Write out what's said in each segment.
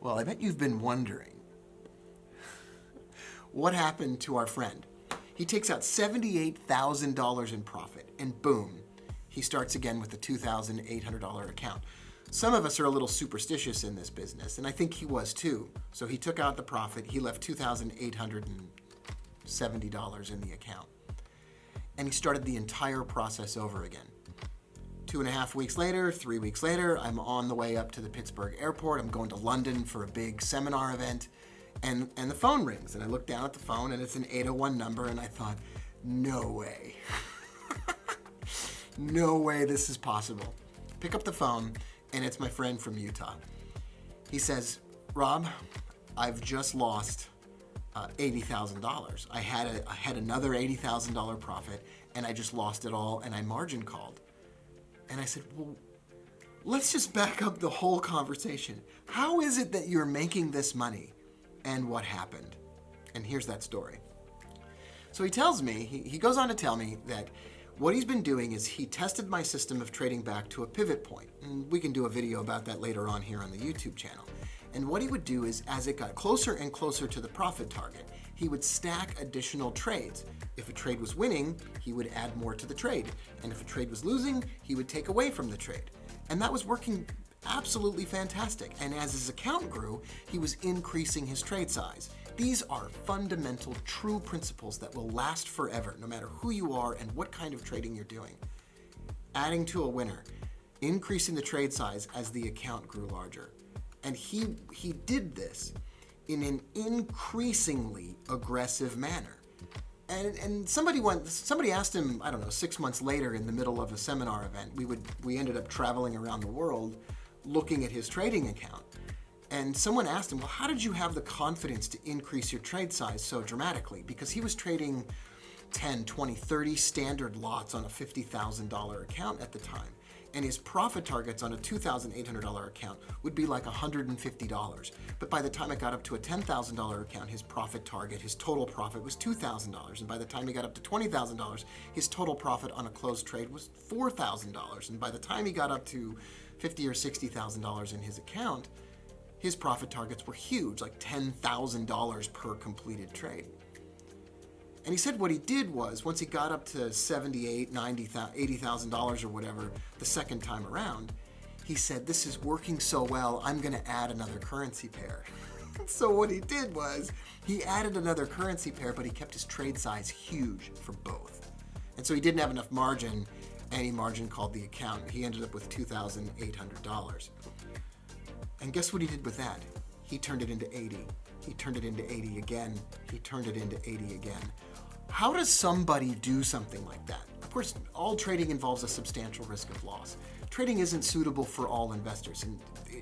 Well, I bet you've been wondering what happened to our friend. He takes out $78,000 in profit, and boom, he starts again with a $2,800 account. Some of us are a little superstitious in this business, and I think he was too. So he took out the profit, he left $2,870 in the account. And he started the entire process over again. 2.5 weeks later, 3 weeks later, I'm on the way up to the Pittsburgh airport. I'm going to London for a big seminar event, and the phone rings. And I look down at the phone, and it's an 801 number, and I thought, no way. No way this is possible. Pick up the phone, and it's my friend from Utah. He says, Rob, I've just lost $80,000. I had another $80,000 profit, and I just lost it all, and I margin called. And I said, well, let's just back up the whole conversation. How is it that you're making this money, and what happened? And here's that story. So he tells me, he goes on to tell me that what he's been doing is he tested my system of trading back to a pivot point. And we can do a video about that later on here on the YouTube channel. And what he would do is, as it got closer and closer to the profit target, he would stack additional trades. If a trade was winning, he would add more to the trade. And if a trade was losing, he would take away from the trade. And that was working absolutely fantastic. And as his account grew, he was increasing his trade size. These are fundamental, true principles that will last forever, no matter who you are and what kind of trading you're doing. Adding to a winner, increasing the trade size as the account grew larger. And he did this in an increasingly aggressive manner. And somebody asked him, I don't know, 6 months later in the middle of a seminar event, we ended up traveling around the world looking at his trading account. And someone asked him, well, how did you have the confidence to increase your trade size so dramatically? Because he was trading 10, 20, 30 standard lots on a $50,000 account at the time. And his profit targets on a $2,800 account would be like $150. But by the time it got up to a $10,000 account, his profit target, his total profit was $2,000. And by the time he got up to $20,000, his total profit on a closed trade was $4,000. And by the time he got up to $50,000 or $60,000 in his account, his profit targets were huge, like $10,000 per completed trade. And he said what he did was, once he got up to $78,000, $90,000, $80,000 or whatever the second time around, he said, this is working so well, I'm going to add another currency pair. So what he did was, he added another currency pair, but he kept his trade size huge for both. And so he didn't have enough margin, and he margin called the account. He ended up with $2,800. And guess what he did with that? He turned it into 80. He turned it into 80 again. He turned it into 80 again. How does somebody do something like that? Of course, all trading involves a substantial risk of loss. Trading isn't suitable for all investors, and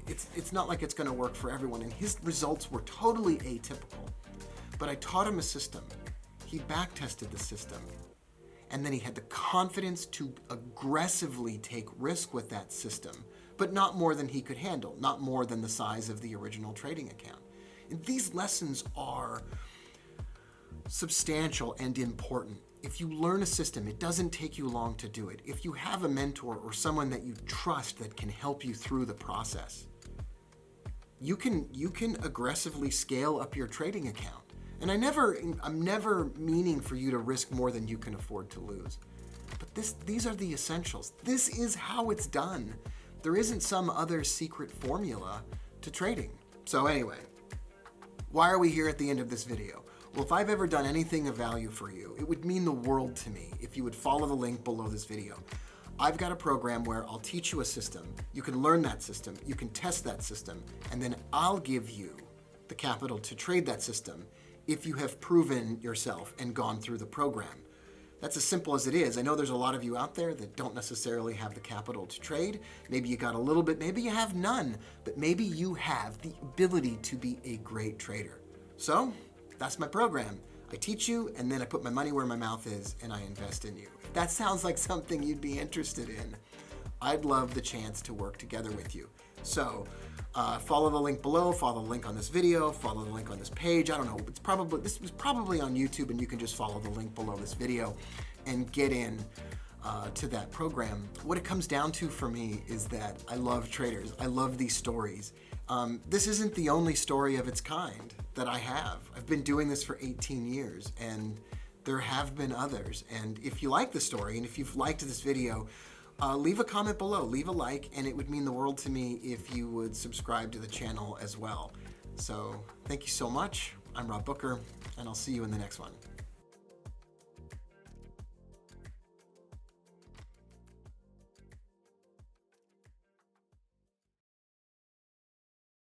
it's not like it's going to work for everyone, and his results were totally atypical. But I taught him a system. He back-tested the system, and then he had the confidence to aggressively take risk with that system, but not more than he could handle, not more than the size of the original trading account. And these lessons are substantial and important. If you learn a system, it doesn't take you long to do it. If you have a mentor or someone that you trust that can help you through the process, you can aggressively scale up your trading account. And I'm never meaning for you to risk more than you can afford to lose. But these are the essentials. This is how it's done. There isn't some other secret formula to trading. So anyway, why are we here at the end of this video? Well, if I've ever done anything of value for you, it would mean the world to me if you would follow the link below this video. I've got a program where I'll teach you a system. You can learn that system, you can test that system, and then I'll give you the capital to trade that system if you have proven yourself and gone through the program. That's as simple as it is. I know there's a lot of you out there that don't necessarily have the capital to trade. Maybe you got a little bit, maybe you have none, but maybe you have the ability to be a great trader. So, that's my program. I teach you, and then I put my money where my mouth is, and I invest in you. If that sounds like something you'd be interested in, I'd love the chance to work together with you. So, follow the link below, follow the link on this video, follow the link on this page. I don't know, this was probably on YouTube, and you can just follow the link below this video and get in to that program. What it comes down to for me is that I love traders. I love these stories. This isn't the only story of its kind that I have. I've been doing this for 18 years, and there have been others. And if you like the story, and if you've liked this video, leave a comment below, leave a like, and it would mean the world to me if you would subscribe to the channel as well. So thank you so much. I'm Rob Booker, and I'll see you in the next one.